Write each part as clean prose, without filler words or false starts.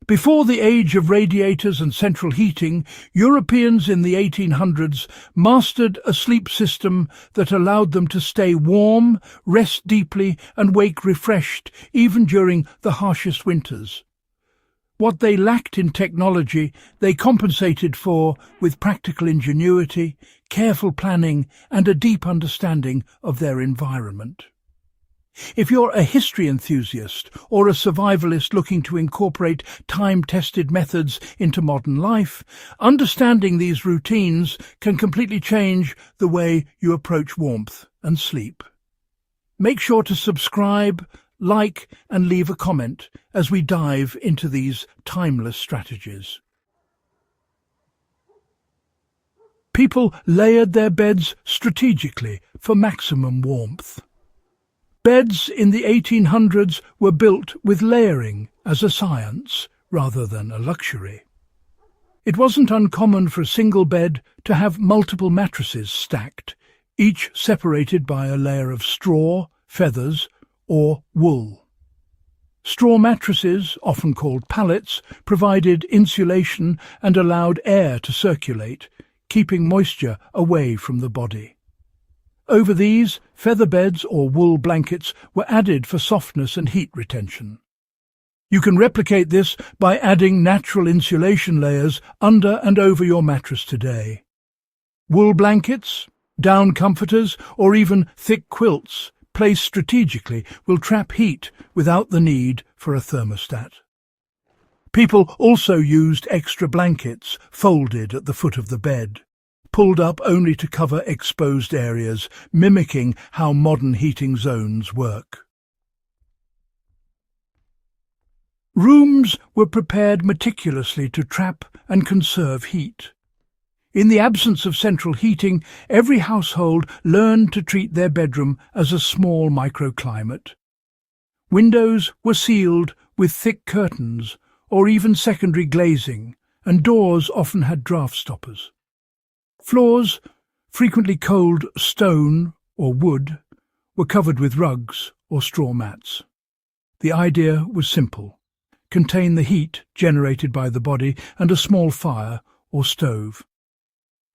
Before the age of radiators and central heating, Europeans in the 1800s mastered a sleep system that allowed them to stay warm, rest deeply, and wake refreshed, even during the harshest winters. What they lacked in technology, they compensated for with practical ingenuity, careful planning, and a deep understanding of their environment. If you're a history enthusiast or a survivalist looking to incorporate time-tested methods into modern life, understanding these routines can completely change the way you approach warmth and sleep. Make sure to subscribe, like, and leave a comment as we dive into these timeless strategies. People layered their beds strategically for maximum warmth. Beds in the 1800s were built with layering as a science rather than a luxury. It wasn't uncommon for a single bed to have multiple mattresses stacked, each separated by a layer of straw, feathers, or wool. Straw mattresses, often called pallets, provided insulation and allowed air to circulate, keeping moisture away from the body. Over these, feather beds or wool blankets were added for softness and heat retention. You can replicate this by adding natural insulation layers under and over your mattress today. Wool blankets, down comforters, or even thick quilts placed strategically will trap heat without the need for a thermostat. People also used extra blankets folded at the foot of the bed, pulled up only to cover exposed areas, mimicking how modern heating zones work. Rooms were prepared meticulously to trap and conserve heat. In the absence of central heating, every household learned to treat their bedroom as a small microclimate. Windows were sealed with thick curtains or even secondary glazing, and doors often had draft stoppers. Floors, frequently cold stone or wood, were covered with rugs or straw mats. The idea was simple: contain the heat generated by the body and a small fire or stove.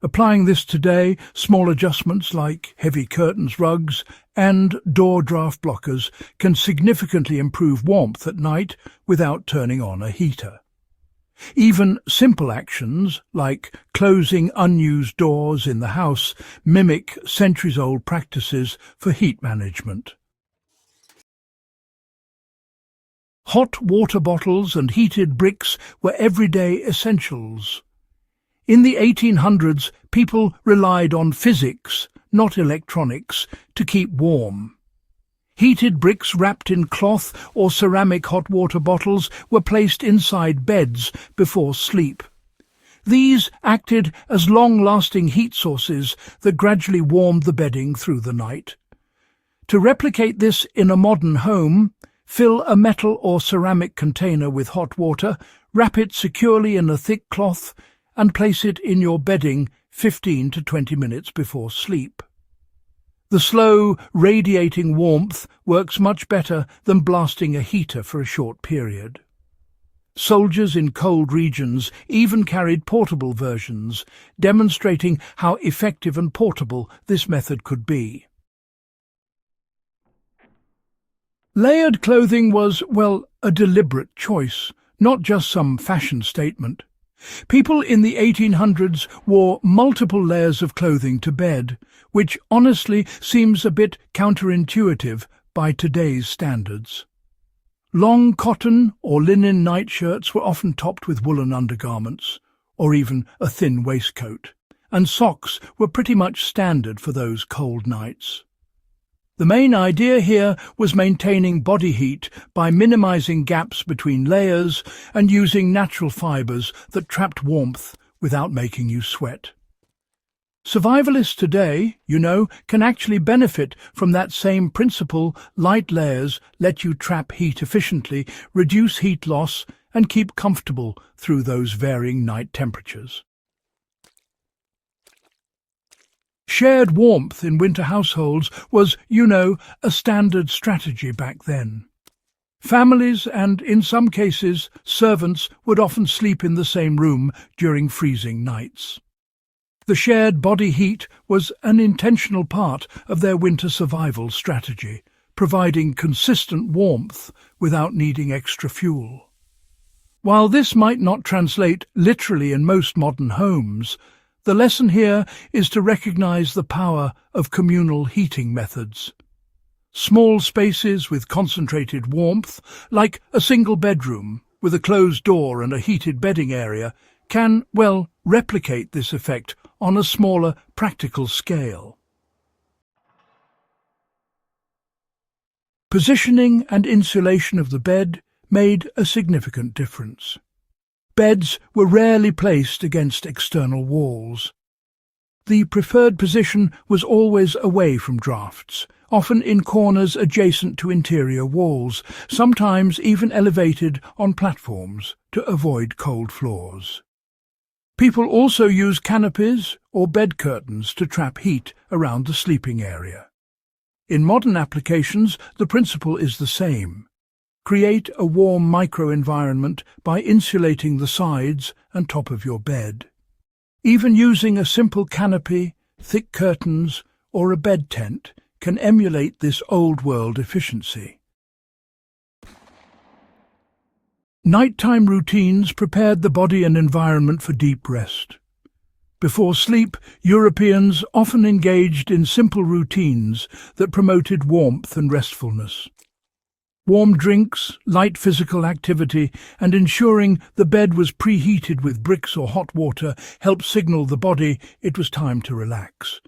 Applying this today, small adjustments like heavy curtains, rugs, and door draft blockers can significantly improve warmth at night without turning on a heater. Even simple actions, like closing unused doors in the house, mimic centuries-old practices for heat management. Hot water bottles and heated bricks were everyday essentials. In the 1800s, people relied on physics, not electronics, to keep warm. Heated bricks wrapped in cloth or ceramic hot water bottles were placed inside beds before sleep. These acted as long-lasting heat sources that gradually warmed the bedding through the night. To replicate this in a modern home, fill a metal or ceramic container with hot water, wrap it securely in a thick cloth, and place it in your bedding 15 to 20 minutes before sleep. The slow, radiating warmth works much better than blasting a heater for a short period. Soldiers in cold regions even carried portable versions, demonstrating how effective and portable this method could be. Layered clothing was, well, a deliberate choice, not just some fashion statement. People in the 1800s wore multiple layers of clothing to bed, which honestly seems a bit counterintuitive by today's standards. Long cotton or linen nightshirts were often topped with woolen undergarments, or even a thin waistcoat, and socks were pretty much standard for those cold nights. The main idea here was maintaining body heat by minimizing gaps between layers and using natural fibers that trapped warmth without making you sweat. Survivalists today, can actually benefit from that same principle. Light layers let you trap heat efficiently, reduce heat loss, and keep comfortable through those varying night temperatures. Shared warmth in winter households was, a standard strategy back then. Families and, in some cases, servants would often sleep in the same room during freezing nights. The shared body heat was an intentional part of their winter survival strategy, providing consistent warmth without needing extra fuel. While this might not translate literally in most modern homes, the lesson here is to recognize the power of communal heating methods. Small spaces with concentrated warmth, like a single bedroom with a closed door and a heated bedding area, can, well, replicate this effect on a smaller, practical scale. Positioning and insulation of the bed made a significant difference. Beds were rarely placed against external walls. The preferred position was always away from drafts, often in corners adjacent to interior walls, sometimes even elevated on platforms to avoid cold floors. People also use canopies or bed curtains to trap heat around the sleeping area. In modern applications, the principle is the same. Create a warm microenvironment by insulating the sides and top of your bed. Even using a simple canopy, thick curtains, or a bed tent can emulate this old-world efficiency. Nighttime routines prepared the body and environment for deep rest. Before sleep, Europeans often engaged in simple routines that promoted warmth and restfulness. Warm drinks, light physical activity, and ensuring the bed was preheated with bricks or hot water helped signal the body it was time to relax.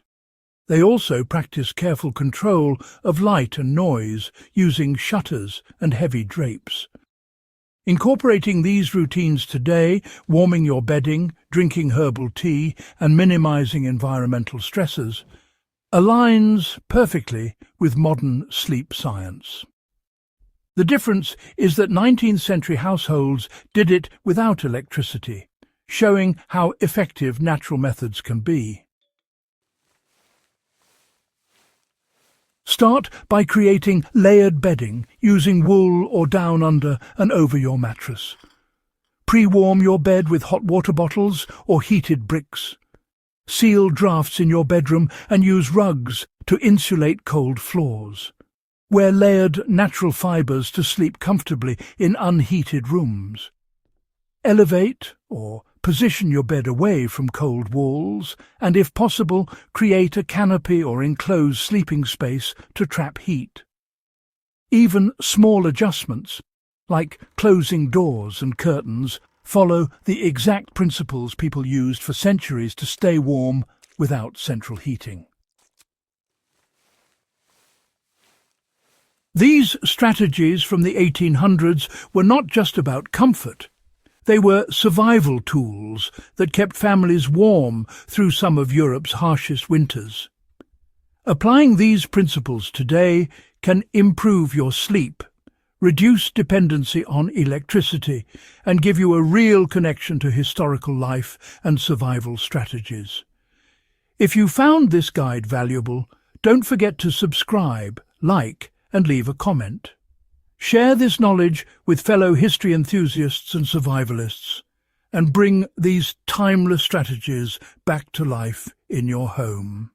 They also practiced careful control of light and noise, using shutters and heavy drapes. Incorporating these routines today, warming your bedding, drinking herbal tea, and minimizing environmental stresses, aligns perfectly with modern sleep science. The difference is that 19th century households did it without electricity, showing how effective natural methods can be. Start by creating layered bedding using wool or down under and over your mattress. Pre-warm your bed with hot water bottles or heated bricks. Seal drafts in your bedroom and use rugs to insulate cold floors. Wear layered natural fibers to sleep comfortably in unheated rooms. Elevate or position your bed away from cold walls, and if possible, create a canopy or enclosed sleeping space to trap heat. Even small adjustments, like closing doors and curtains, follow the exact principles people used for centuries to stay warm without central heating. These strategies from the 1800s were not just about comfort. They were survival tools that kept families warm through some of Europe's harshest winters. Applying these principles today can improve your sleep, reduce dependency on electricity, and give you a real connection to historical life and survival strategies. If you found this guide valuable, don't forget to subscribe, like, and leave a comment. Share this knowledge with fellow history enthusiasts and survivalists, and bring these timeless strategies back to life in your home.